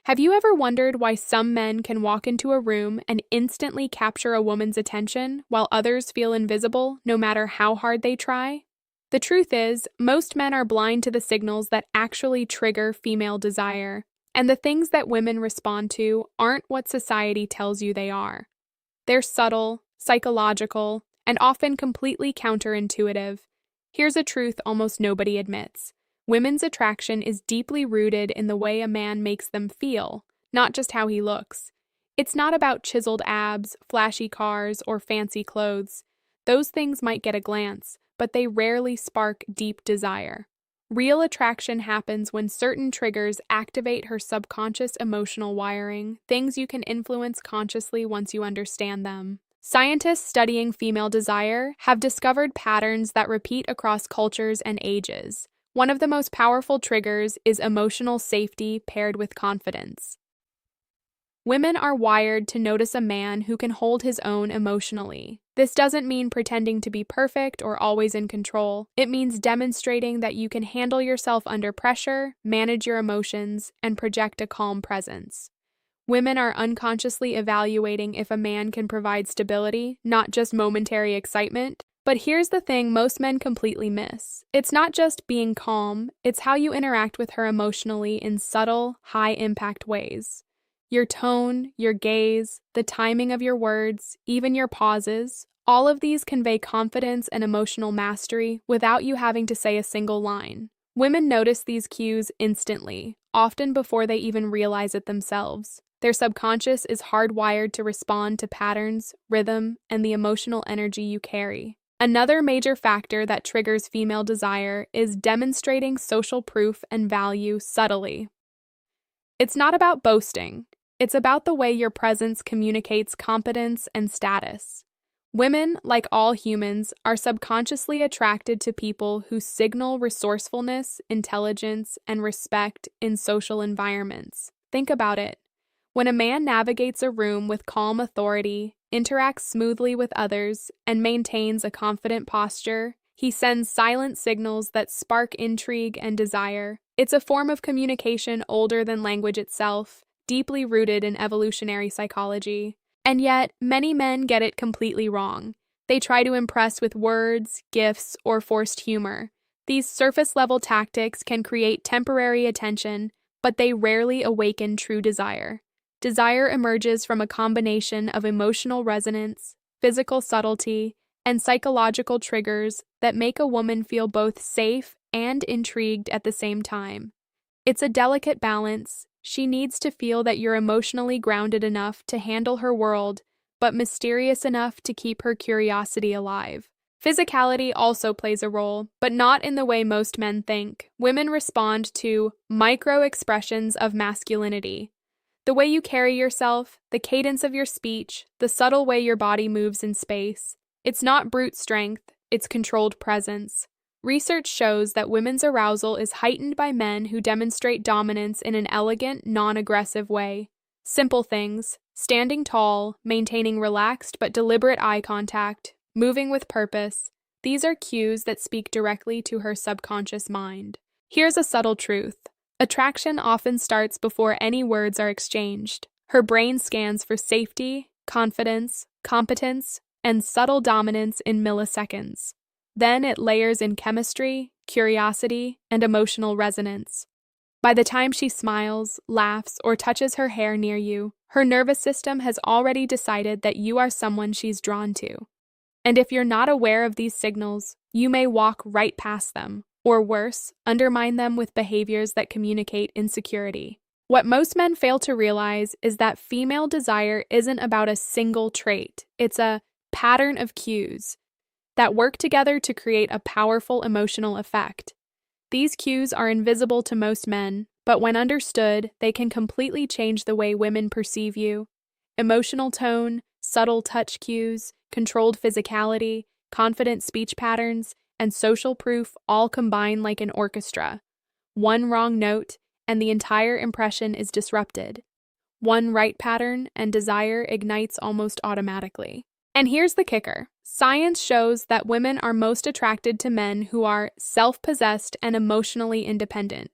Have you ever wondered why some men can walk into a room and instantly capture a woman's attention while others feel invisible no matter how hard they try? The truth is, most men are blind to the signals that actually trigger female desire, and the things that women respond to aren't what society tells you they are. They're subtle, psychological, and often completely counterintuitive. Here's a truth almost nobody admits. Women's attraction is deeply rooted in the way a man makes them feel, not just how he looks. It's not about chiseled abs, flashy cars, or fancy clothes. Those things might get a glance, but they rarely spark deep desire. Real attraction happens when certain triggers activate her subconscious emotional wiring, things you can influence consciously once you understand them. Scientists studying female desire have discovered patterns that repeat across cultures and ages. One of the most powerful triggers is emotional safety paired with confidence. Women are wired to notice a man who can hold his own emotionally. This doesn't mean pretending to be perfect or always in control. It means demonstrating that you can handle yourself under pressure, manage your emotions, and project a calm presence. Women are unconsciously evaluating if a man can provide stability, not just momentary excitement. But here's the thing most men completely miss. It's not just being calm, it's how you interact with her emotionally in subtle, high-impact ways. Your tone, your gaze, the timing of your words, even your pauses, all of these convey confidence and emotional mastery without you having to say a single line. Women notice these cues instantly, often before they even realize it themselves. Their subconscious is hardwired to respond to patterns, rhythm, and the emotional energy you carry. Another major factor that triggers female desire is demonstrating social proof and value subtly. It's not about boasting. It's about the way your presence communicates competence and status. Women, like all humans, are subconsciously attracted to people who signal resourcefulness, intelligence, and respect in social environments. Think about it. When a man navigates a room with calm authority, interacts smoothly with others, and maintains a confident posture, he sends silent signals that spark intrigue and desire. It's a form of communication older than language itself, deeply rooted in evolutionary psychology. And yet, many men get it completely wrong. They try to impress with words, gifts, or forced humor. These surface-level tactics can create temporary attention, but they rarely awaken true desire. Desire emerges from a combination of emotional resonance, physical subtlety, and psychological triggers that make a woman feel both safe and intrigued at the same time. It's a delicate balance. She needs to feel that you're emotionally grounded enough to handle her world, but mysterious enough to keep her curiosity alive. Physicality also plays a role, but not in the way most men think. Women respond to micro-expressions of masculinity. The way you carry yourself, the cadence of your speech, the subtle way your body moves in space. It's not brute strength, it's controlled presence. Research shows that women's arousal is heightened by men who demonstrate dominance in an elegant, non-aggressive way. Simple things, standing tall, maintaining relaxed but deliberate eye contact, moving with purpose, these are cues that speak directly to her subconscious mind. Here's a subtle truth. Attraction often starts before any words are exchanged. Her brain scans for safety, confidence, competence, and subtle dominance in milliseconds. Then it layers in chemistry, curiosity, and emotional resonance. By the time she smiles, laughs, or touches her hair near you, her nervous system has already decided that you are someone she's drawn to. And if you're not aware of these signals, you may walk right past them. Or worse, undermine them with behaviors that communicate insecurity. What most men fail to realize is that female desire isn't about a single trait. It's a pattern of cues that work together to create a powerful emotional effect. These cues are invisible to most men, but when understood, they can completely change the way women perceive you. Emotional tone, subtle touch cues, controlled physicality, confident speech patterns, and social proof all combine like an orchestra. One wrong note, and the entire impression is disrupted. One right pattern, and desire ignites almost automatically. And here's the kicker. Science shows that women are most attracted to men who are self-possessed and emotionally independent,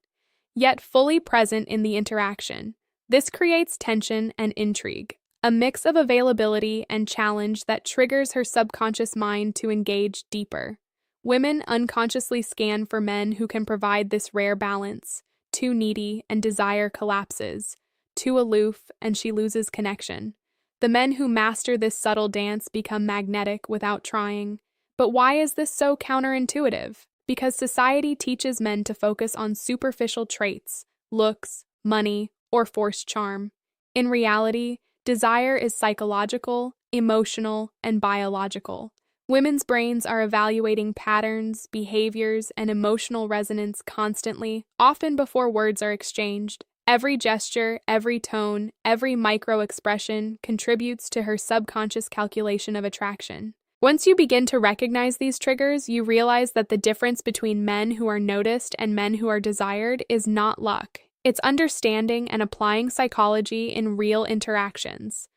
yet fully present in the interaction. This creates tension and intrigue, a mix of availability and challenge that triggers her subconscious mind to engage deeper. Women unconsciously scan for men who can provide this rare balance. Too needy and desire collapses. Too aloof and she loses connection. The men who master this subtle dance become magnetic without trying. But why is this so counterintuitive? Because society teaches men to focus on superficial traits, looks, money, or forced charm. In reality, desire is psychological, emotional, and biological. Women's brains are evaluating patterns, behaviors, and emotional resonance constantly, often before words are exchanged. Every gesture, every tone, every micro-expression contributes to her subconscious calculation of attraction. Once you begin to recognize these triggers, you realize that the difference between men who are noticed and men who are desired is not luck. It's understanding and applying psychology in real interactions.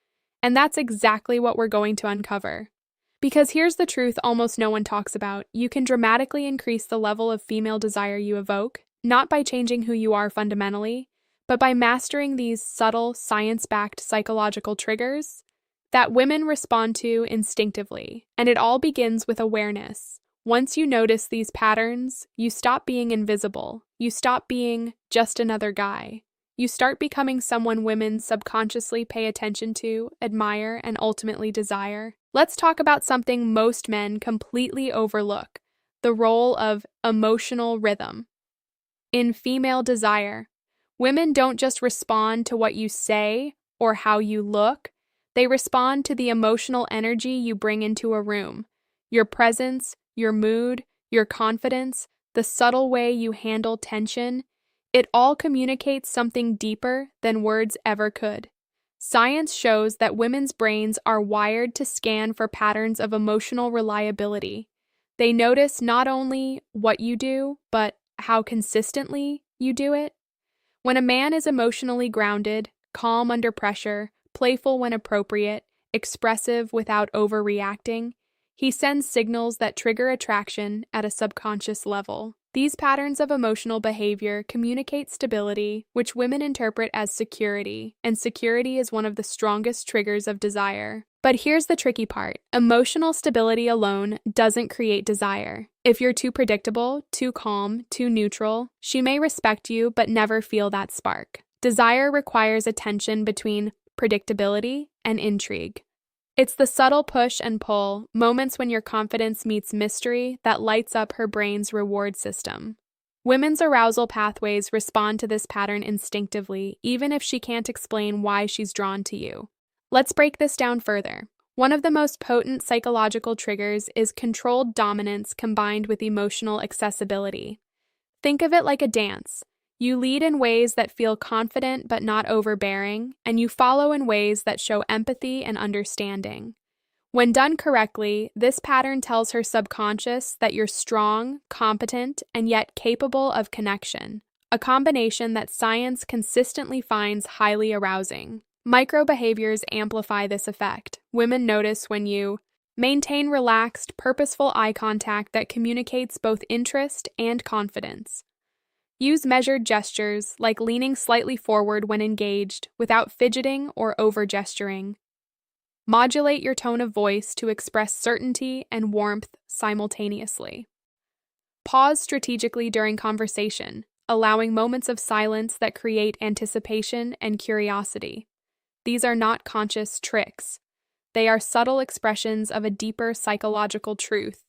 And that's exactly what we're going to uncover. Because here's the truth almost no one talks about: you can dramatically increase the level of female desire you evoke, not by changing who you are fundamentally, but by mastering these subtle, science-backed psychological triggers that women respond to instinctively. And it all begins with awareness. Once you notice these patterns, you stop being invisible. You stop being just another guy. You start becoming someone women subconsciously pay attention to, admire, and ultimately desire. Let's talk about something most men completely overlook: the role of emotional rhythm. In female desire, women don't just respond to what you say or how you look, they respond to the emotional energy you bring into a room. Your presence, your mood, your confidence, the subtle way you handle tension, it all communicates something deeper than words ever could. Science shows that women's brains are wired to scan for patterns of emotional reliability. They notice not only what you do, but how consistently you do it. When a man is emotionally grounded, calm under pressure, playful when appropriate, expressive without overreacting, he sends signals that trigger attraction at a subconscious level. These patterns of emotional behavior communicate stability, which women interpret as security, and security is one of the strongest triggers of desire. But here's the tricky part: emotional stability alone doesn't create desire. If you're too predictable, too calm, too neutral, she may respect you but never feel that spark. Desire requires a tension between predictability and intrigue. It's the subtle push and pull, moments when your confidence meets mystery, that lights up her brain's reward system. Women's arousal pathways respond to this pattern instinctively, even if she can't explain why she's drawn to you. Let's break this down further. One of the most potent psychological triggers is controlled dominance combined with emotional accessibility. Think of it like a dance. You lead in ways that feel confident but not overbearing, and you follow in ways that show empathy and understanding. When done correctly, this pattern tells her subconscious that you're strong, competent, and yet capable of connection, a combination that science consistently finds highly arousing. Micro-behaviors amplify this effect. Women notice when you maintain relaxed, purposeful eye contact that communicates both interest and confidence. Use measured gestures, like leaning slightly forward when engaged, without fidgeting or over-gesturing. Modulate your tone of voice to express certainty and warmth simultaneously. Pause strategically during conversation, allowing moments of silence that create anticipation and curiosity. These are not conscious tricks. They are subtle expressions of a deeper psychological truth.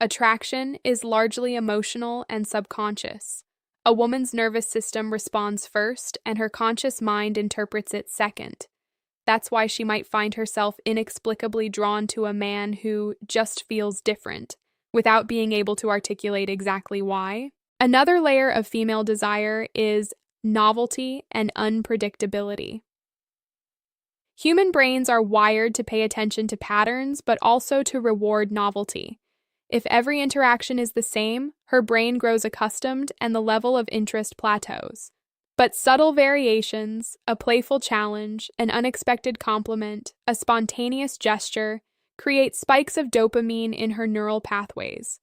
Attraction is largely emotional and subconscious. A woman's nervous system responds first, and her conscious mind interprets it second. That's why she might find herself inexplicably drawn to a man who just feels different, without being able to articulate exactly why. Another layer of female desire is novelty and unpredictability. Human brains are wired to pay attention to patterns, but also to reward novelty. If every interaction is the same, her brain grows accustomed and the level of interest plateaus. But subtle variations, a playful challenge, an unexpected compliment, a spontaneous gesture, create spikes of dopamine in her neural pathways.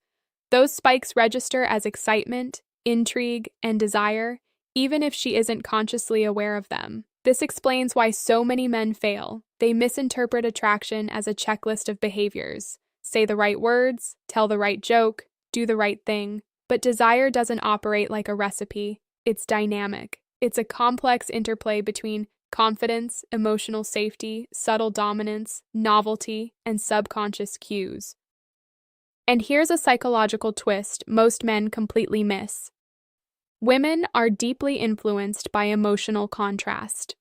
Those spikes register as excitement, intrigue, and desire, even if she isn't consciously aware of them. This explains why so many men fail. They misinterpret attraction as a checklist of behaviors. Say the right words, tell the right joke, do the right thing. But desire doesn't operate like a recipe. It's dynamic. It's a complex interplay between confidence, emotional safety, subtle dominance, novelty, and subconscious cues. And here's a psychological twist most men completely miss. Women are deeply influenced by emotional contrast.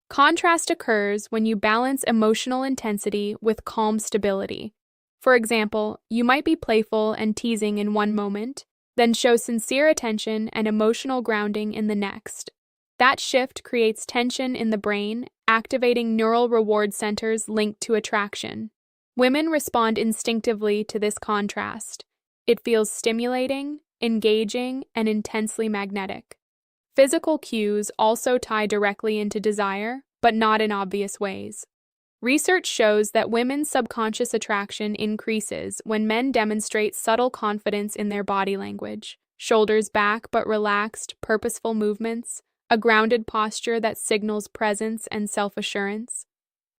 Contrast occurs when you balance emotional intensity with calm stability. For example, you might be playful and teasing in one moment, then show sincere attention and emotional grounding in the next. That shift creates tension in the brain, activating neural reward centers linked to attraction. Women respond instinctively to this contrast. It feels stimulating, engaging, and intensely magnetic. Physical cues also tie directly into desire, but not in obvious ways. Research shows that women's subconscious attraction increases when men demonstrate subtle confidence in their body language, shoulders back but relaxed, purposeful movements, a grounded posture that signals presence and self-assurance.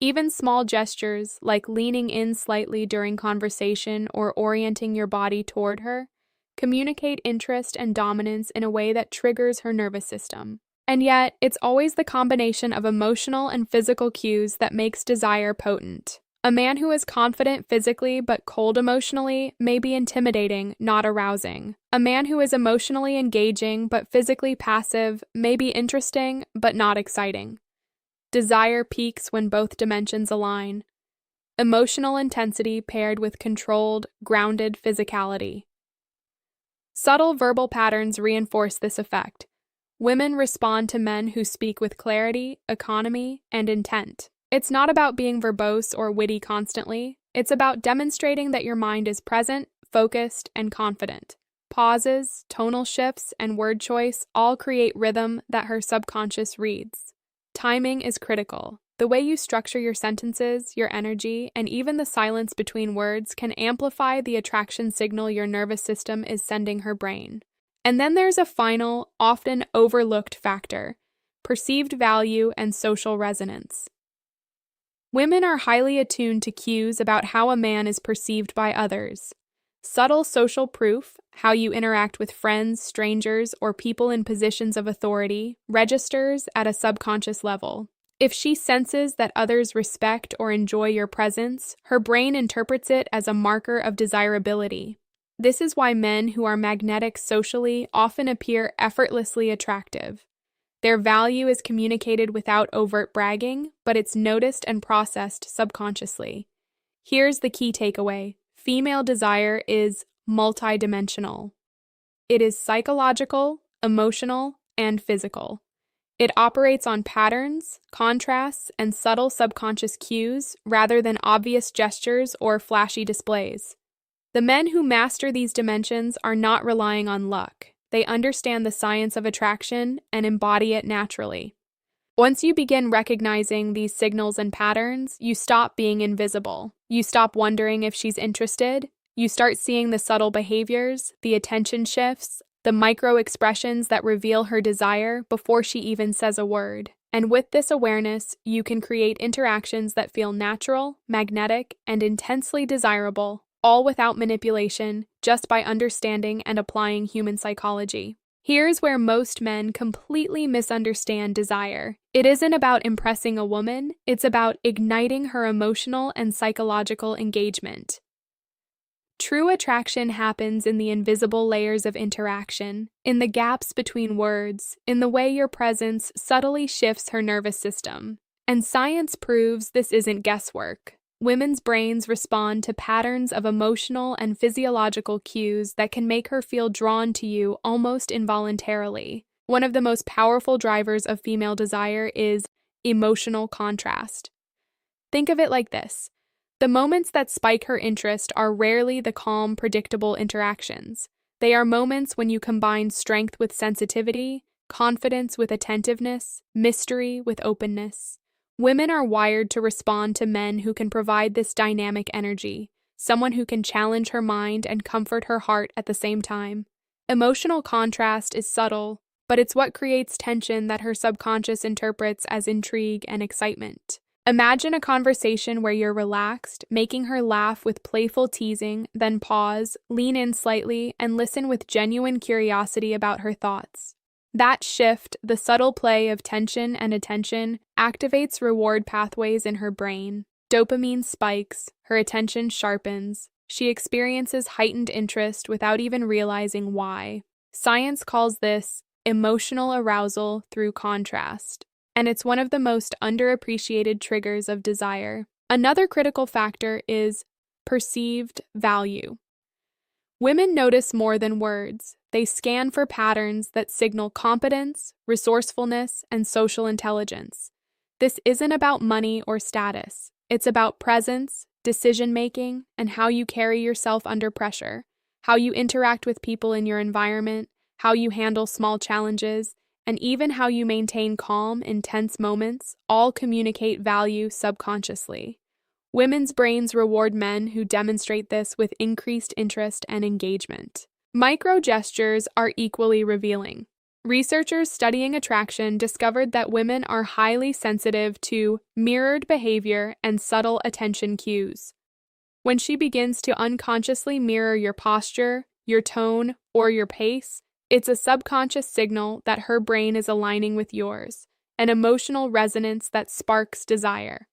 Even small gestures, like leaning in slightly during conversation or orienting your body toward her, communicate interest and dominance in a way that triggers her nervous system. And yet, it's always the combination of emotional and physical cues that makes desire potent. A man who is confident physically but cold emotionally may be intimidating, not arousing. A man who is emotionally engaging but physically passive may be interesting but not exciting. Desire peaks when both dimensions align. Emotional intensity paired with controlled, grounded physicality. Subtle verbal patterns reinforce this effect. Women respond to men who speak with clarity, economy, and intent. It's not about being verbose or witty constantly. It's about demonstrating that your mind is present, focused, and confident. Pauses, tonal shifts, and word choice all create rhythm that her subconscious reads. Timing is critical. The way you structure your sentences, your energy, and even the silence between words can amplify the attraction signal your nervous system is sending her brain. And then there's a final, often overlooked factor: perceived value and social resonance. Women are highly attuned to cues about how a man is perceived by others. Subtle social proof, how you interact with friends, strangers, or people in positions of authority, registers at a subconscious level. If she senses that others respect or enjoy your presence, her brain interprets it as a marker of desirability. This is why men who are magnetic socially often appear effortlessly attractive. Their value is communicated without overt bragging, but it's noticed and processed subconsciously. Here's the key takeaway: female desire is multidimensional. It is psychological, emotional, and physical. It operates on patterns, contrasts, and subtle subconscious cues rather than obvious gestures or flashy displays. The men who master these dimensions are not relying on luck. They understand the science of attraction and embody it naturally. Once you begin recognizing these signals and patterns, you stop being invisible. You stop wondering if she's interested. You start seeing the subtle behaviors, the attention shifts, the micro expressions that reveal her desire before she even says a word. And with this awareness, you can create interactions that feel natural, magnetic, and intensely desirable, all without manipulation, just by understanding and applying human psychology. Here's where most men completely misunderstand desire. It isn't about impressing a woman, it's about igniting her emotional and psychological engagement. True attraction happens in the invisible layers of interaction, in the gaps between words, in the way your presence subtly shifts her nervous system. And science proves this isn't guesswork. Women's brains respond to patterns of emotional and physiological cues that can make her feel drawn to you almost involuntarily. One of the most powerful drivers of female desire is emotional contrast. Think of it like this. The moments that spike her interest are rarely the calm, predictable interactions. They are moments when you combine strength with sensitivity, confidence with attentiveness, mystery with openness. Women are wired to respond to men who can provide this dynamic energy, someone who can challenge her mind and comfort her heart at the same time. Emotional contrast is subtle, but it's what creates tension that her subconscious interprets as intrigue and excitement. Imagine a conversation where you're relaxed, making her laugh with playful teasing, then pause, lean in slightly, and listen with genuine curiosity about her thoughts. That shift, the subtle play of tension and attention, activates reward pathways in her brain. Dopamine spikes, her attention sharpens, she experiences heightened interest without even realizing why. Science calls this emotional arousal through contrast, and it's one of the most underappreciated triggers of desire. Another critical factor is perceived value. Women notice more than words. They scan for patterns that signal competence, resourcefulness, and social intelligence. This isn't about money or status. It's about presence, decision-making, and how you carry yourself under pressure, how you interact with people in your environment, how you handle small challenges, and even how you maintain calm in tense moments all communicate value subconsciously. Women's brains reward men who demonstrate this with increased interest and engagement. Micro-gestures are equally revealing. Researchers studying attraction discovered that women are highly sensitive to mirrored behavior and subtle attention cues. When she begins to unconsciously mirror your posture, your tone, or your pace, it's a subconscious signal that her brain is aligning with yours, an emotional resonance that sparks desire.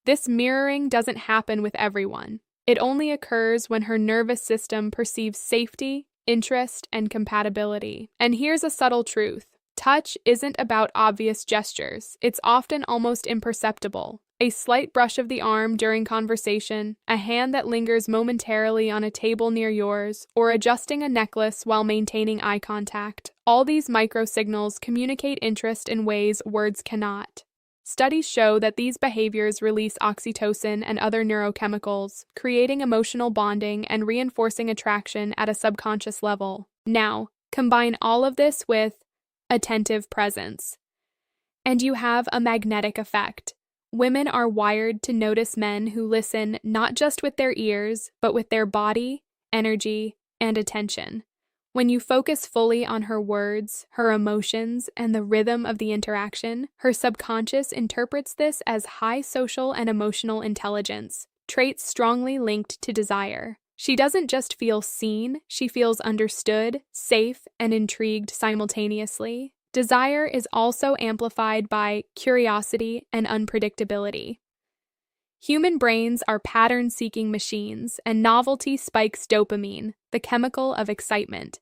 This mirroring doesn't happen with everyone. It only occurs when her nervous system perceives safety, interest, and compatibility. And here's a subtle truth. Touch isn't about obvious gestures. It's often almost imperceptible. A slight brush of the arm during conversation, a hand that lingers momentarily on a table near yours, or adjusting a necklace while maintaining eye contact. All these micro-signals communicate interest in ways words cannot. Studies show that these behaviors release oxytocin and other neurochemicals, creating emotional bonding and reinforcing attraction at a subconscious level. Now, combine all of this with attentive presence, and you have a magnetic effect. Women are wired to notice men who listen not just with their ears, but with their body, energy, and attention. When you focus fully on her words, her emotions, and the rhythm of the interaction, her subconscious interprets this as high social and emotional intelligence, traits strongly linked to desire. She doesn't just feel seen, she feels understood, safe, and intrigued simultaneously. Desire is also amplified by curiosity and unpredictability. Human brains are pattern-seeking machines, and novelty spikes dopamine, the chemical of excitement.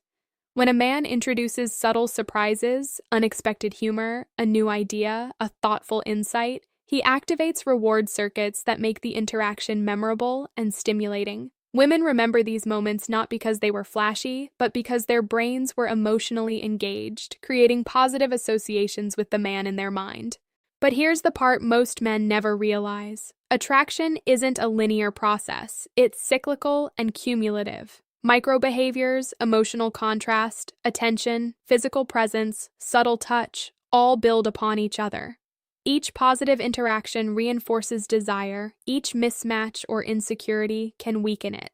When a man introduces subtle surprises, unexpected humor, a new idea, a thoughtful insight, he activates reward circuits that make the interaction memorable and stimulating. Women remember these moments not because they were flashy, but because their brains were emotionally engaged, creating positive associations with the man in their mind. But here's the part most men never realize. Attraction isn't a linear process. It's cyclical and cumulative. Micro-behaviors, emotional contrast, attention, physical presence, subtle touch, all build upon each other. Each positive interaction reinforces desire. Each mismatch or insecurity can weaken it.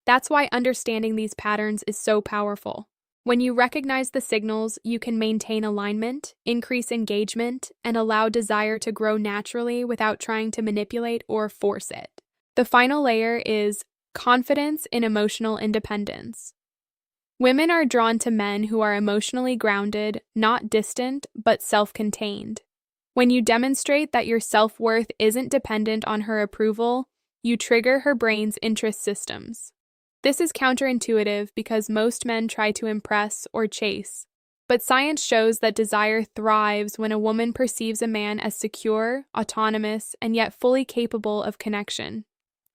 That's why understanding these patterns is so powerful. When you recognize the signals, you can maintain alignment, increase engagement, and allow desire to grow naturally without trying to manipulate or force it. The final layer is confidence in emotional independence. Women are drawn to men who are emotionally grounded, not distant, but self-contained. When you demonstrate that your self-worth isn't dependent on her approval, you trigger her brain's interest systems. This is counterintuitive because most men try to impress or chase, but science shows that desire thrives when a woman perceives a man as secure, autonomous, and yet fully capable of connection.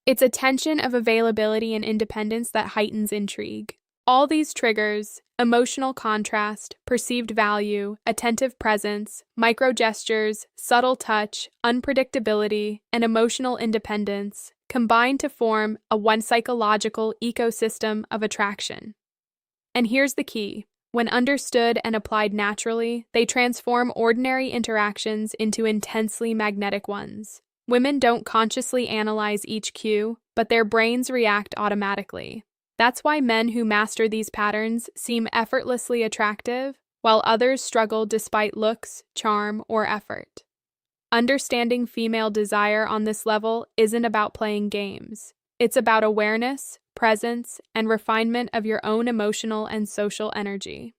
It's a tension of availability and independence that heightens intrigue. All these triggers, emotional contrast, perceived value, attentive presence, micro-gestures, subtle touch, unpredictability, and emotional independence, combine to form a psychological ecosystem of attraction. And here's the key. When understood and applied naturally, they transform ordinary interactions into intensely magnetic ones. Women don't consciously analyze each cue, but their brains react automatically. That's why men who master these patterns seem effortlessly attractive, while others struggle despite looks, charm, or effort. Understanding female desire on this level isn't about playing games. It's about awareness, presence, and refinement of your own emotional and social energy.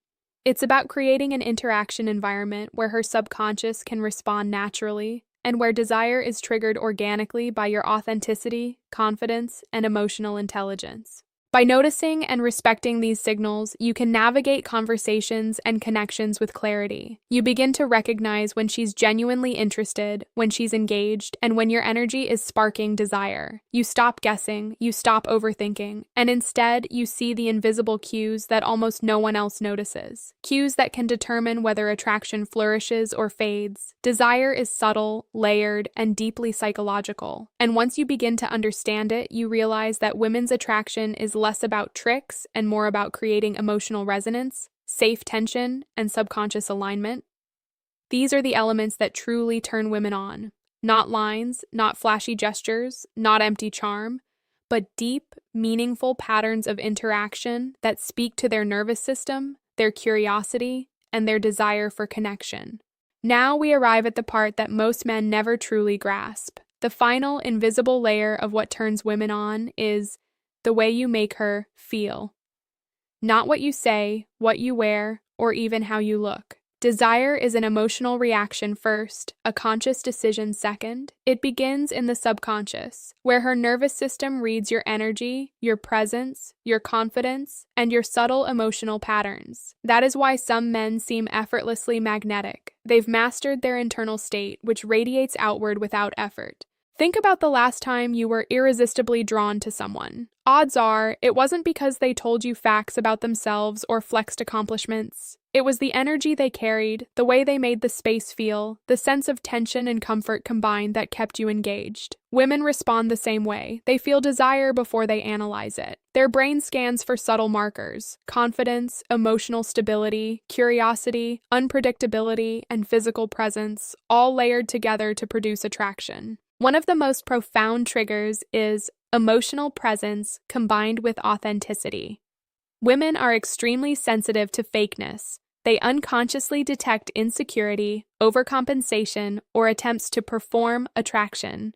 It's about creating an interaction environment where her subconscious can respond naturally and where desire is triggered organically by your authenticity, confidence, and emotional intelligence. By noticing and respecting these signals, you can navigate conversations and connections with clarity. You begin to recognize when she's genuinely interested, when she's engaged, and when your energy is sparking desire. You stop guessing, you stop overthinking, and instead you see the invisible cues that almost no one else notices. Cues that can determine whether attraction flourishes or fades. Desire is subtle, layered, and deeply psychological. And once you begin to understand it, you realize that women's attraction is less about tricks and more about creating emotional resonance, safe tension, and subconscious alignment. These are the elements that truly turn women on. Not lines, not flashy gestures, not empty charm, but deep, meaningful patterns of interaction that speak to their nervous system, their curiosity, and their desire for connection. Now we arrive at the part that most men never truly grasp. The final, invisible layer of what turns women on is the way you make her feel. Not what you say, what you wear, or even how you look. Desire is an emotional reaction first, a conscious decision second. It begins in the subconscious, where her nervous system reads your energy, your presence, your confidence, and your subtle emotional patterns. That is why some men seem effortlessly magnetic. They've mastered their internal state, which radiates outward without effort. Think about the last time you were irresistibly drawn to someone. Odds are, it wasn't because they told you facts about themselves or flexed accomplishments. It was the energy they carried, the way they made the space feel, the sense of tension and comfort combined that kept you engaged. Women respond the same way. They feel desire before they analyze it. Their brain scans for subtle markers: confidence, emotional stability, curiosity, unpredictability, and physical presence, all layered together to produce attraction. One of the most profound triggers is emotional presence combined with authenticity. Women are extremely sensitive to fakeness. They unconsciously detect insecurity, overcompensation, or attempts to perform attraction.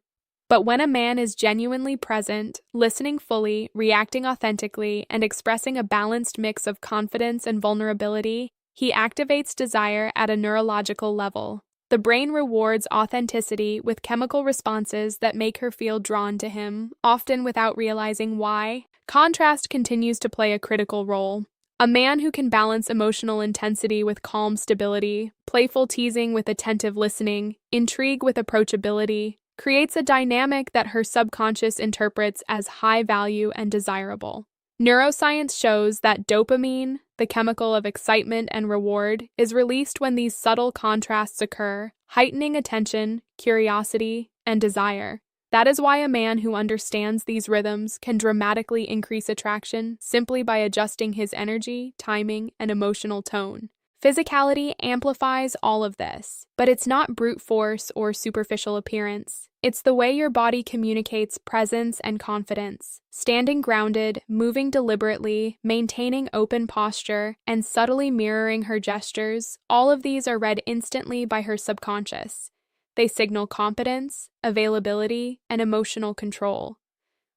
But when a man is genuinely present, listening fully, reacting authentically, and expressing a balanced mix of confidence and vulnerability, he activates desire at a neurological level. The brain rewards authenticity with chemical responses that make her feel drawn to him, often without realizing why. Contrast continues to play a critical role. A man who can balance emotional intensity with calm stability, playful teasing with attentive listening, intrigue with approachability, creates a dynamic that her subconscious interprets as high value and desirable. Neuroscience shows that dopamine, the chemical of excitement and reward, is released when these subtle contrasts occur, heightening attention, curiosity, and desire. That is why a man who understands these rhythms can dramatically increase attraction simply by adjusting his energy, timing, and emotional tone. Physicality amplifies all of this, but it's not brute force or superficial appearance. It's the way your body communicates presence and confidence. Standing grounded, moving deliberately, maintaining open posture, and subtly mirroring her gestures, all of these are read instantly by her subconscious. They signal competence, availability, and emotional control.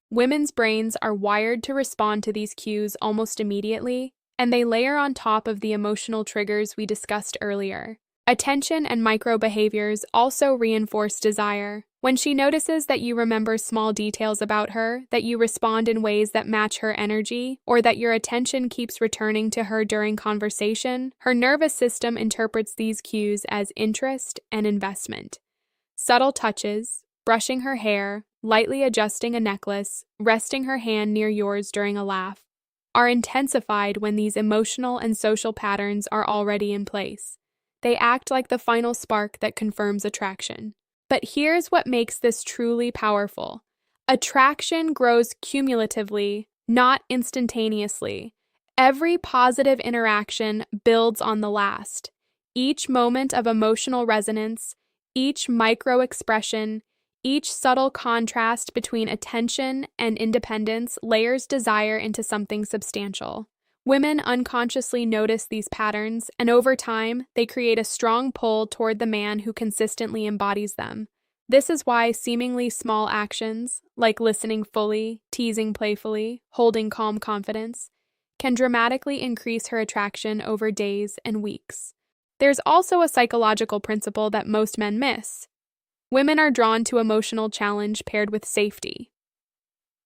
Women's brains are wired to respond to these cues almost immediately, and they layer on top of the emotional triggers we discussed earlier. Attention and micro-behaviors also reinforce desire. When she notices that you remember small details about her, that you respond in ways that match her energy, or that your attention keeps returning to her during conversation, her nervous system interprets these cues as interest and investment. Subtle touches, brushing her hair, lightly adjusting a necklace, resting her hand near yours during a laugh, are intensified when these emotional and social patterns are already in place. They act like the final spark that confirms attraction. But here's what makes this truly powerful. Attraction grows cumulatively, not instantaneously. Every positive interaction builds on the last. Each moment of emotional resonance, each micro-expression, each subtle contrast between attention and independence layers desire into something substantial. Women unconsciously notice these patterns, and over time, they create a strong pull toward the man who consistently embodies them. This is why seemingly small actions, like listening fully, teasing playfully, holding calm confidence, can dramatically increase her attraction over days and weeks. There's also a psychological principle that most men miss. Women are drawn to emotional challenge paired with safety.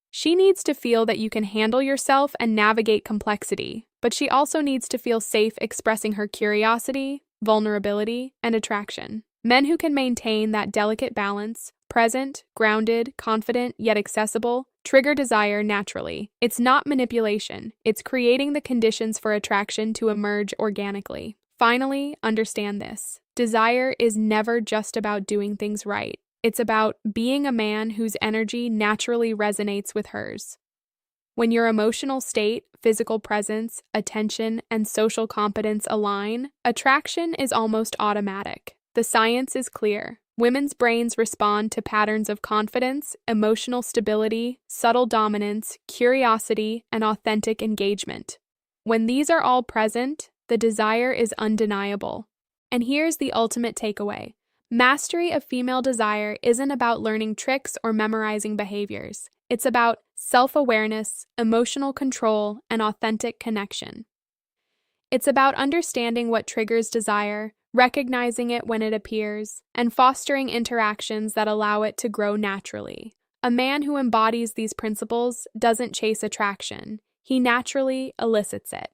She needs to feel that you can handle yourself and navigate complexity, but she also needs to feel safe expressing her curiosity, vulnerability, and attraction. Men who can maintain that delicate balance, present, grounded, confident, yet accessible, trigger desire naturally. It's not manipulation, it's creating the conditions for attraction to emerge organically. Finally, understand this. Desire is never just about doing things right. It's about being a man whose energy naturally resonates with hers. When your emotional state, physical presence, attention, and social competence align, attraction is almost automatic. The science is clear. Women's brains respond to patterns of confidence, emotional stability, subtle dominance, curiosity, and authentic engagement. When these are all present, the desire is undeniable. And here's the ultimate takeaway. Mastery of female desire isn't about learning tricks or memorizing behaviors. It's about self-awareness, emotional control, and authentic connection. It's about understanding what triggers desire, recognizing it when it appears, and fostering interactions that allow it to grow naturally. A man who embodies these principles doesn't chase attraction. He naturally elicits it.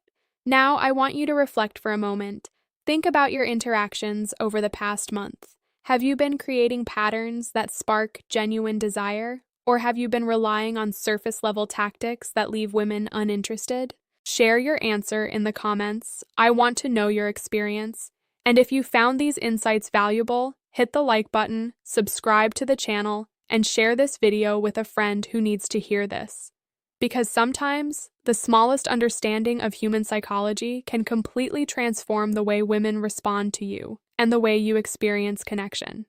Now, I want you to reflect for a moment. Think about your interactions over the past month. Have you been creating patterns that spark genuine desire? Or have you been relying on surface-level tactics that leave women uninterested? Share your answer in the comments. I want to know your experience. And if you found these insights valuable, hit the like button, subscribe to the channel, and share this video with a friend who needs to hear this. Because sometimes, the smallest understanding of human psychology can completely transform the way women respond to you and the way you experience connection.